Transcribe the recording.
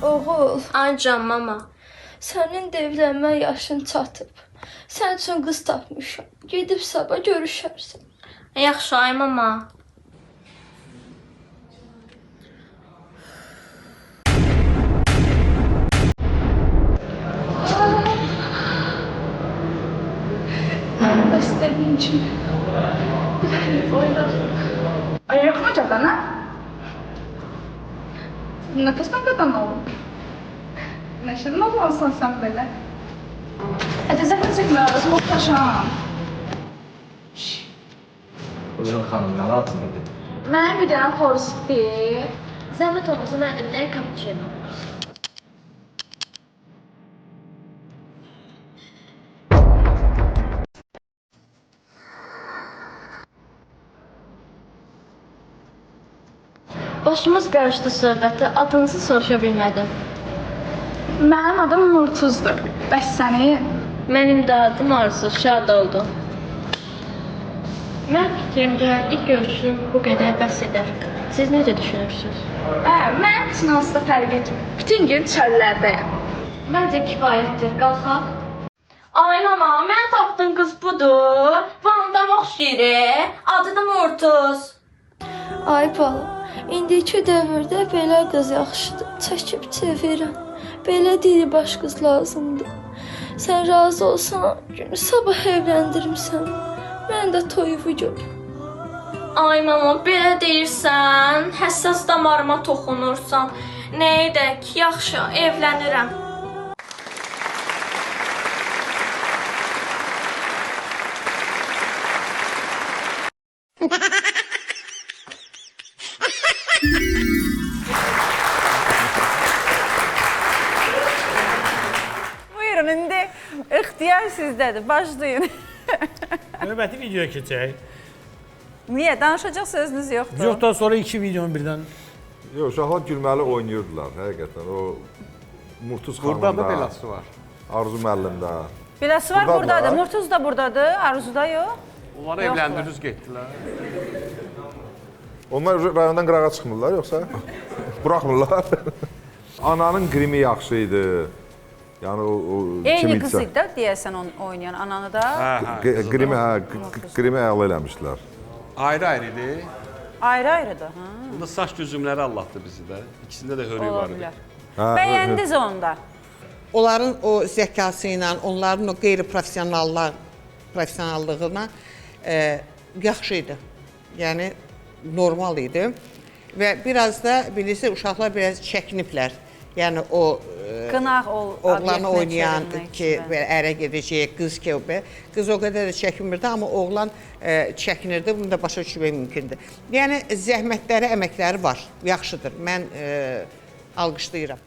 Oğul, Ancaq mama. sənin də evlənmə yaşın çatıb. Sən üçün qız tapmışam. Gedib sabah görüşərsən. Yaxşı ay mama. İstediğin için. Oyna. Ayakma cadana. Nefes kadın ol. Neşin olmasın sen böyle. Hadi zəhmət çəkməliyiz, muhteşem. Buyurun xanım, nə lazımdır? Mənə bir dənə xoruz istəyir. Zəhmət olmasa mənə də bir dənə cappuccino. Başımız qarışdı söhbətə, adınızı soruşa bilmədim. Mənim adım Murtuzdur. Bəs sənin? Mənim də adım Arzu, şad oldum. Mən fikrimdə ilk görüşüm bu qədər bəs edər. Siz necə düşünürsünüz? Mənim üçün aslında fərq etmir. Bütün gün çöllerdeyim. Məncə kifayətdir, qalxaq. Ay mama, mən tapdığım qız budur. Vandan oxşayır, adı da Murtuz. Ay balam, indiki dövrdə belə qız yaxşıdır. Çəkib çevirəm. Belə diri baş qız lazımdır. Sən razı olsan, günü sabah evləndirim səni. Mən də toyumu gör. Ay mama, belə deyirsən, həssas damarıma toxunursan. Nə edək, yaxşı, evlənirəm. Buyurun, indi ixtiyar sizdədir. Başlayın. Növbəti videoya keçək. Niyə? Danışacaq sözünüz yoxdur. Yoxdan sonra iki videonu birdən. Yox, uşaqlar gülməli oynayırdılar, həqiqətən. O Murtuz xanım Burada da da, beləsi var. Arzu müəllim də. Beləsi var Buradadır. buradadır. Murtuz da buradadır, Arzuda yox. Onları evləndirdiniz, getdilər. Onlar rayondan qırağa çıxmırlar, yoxsa? Buraxmırlar. Ananın qrimi yaxşı idi. Yəni o Eyni qız idi də deyəsən oynayan ananı da. Qrimi əla eləmişdilər. Ayrı-ayrı idi. Ayrı-ayrıdır. Ha. Bunda saç düzümləri Allah'tı bizi də. İkisində də hörüy Ola var idi. bilər. Bəyəndiniz onda. Onların o zəkası ilə, onların o qeyri-professionallığına yaxşı idi. Yəni normal idi. Və biraz da bilirsiniz uşaqlar biraz çəkiniblər. Yəni o Qınaq oğlanı oynayan ki, belə ərə gedəcək, qız ki, qız o qədər də çəkinmirdi, amma oğlan çəkinirdi, bunu da başa düşmək mümkündür. Yəni zəhmətləri, əməkləri var, yaxşıdır. Mən alqışlayıram.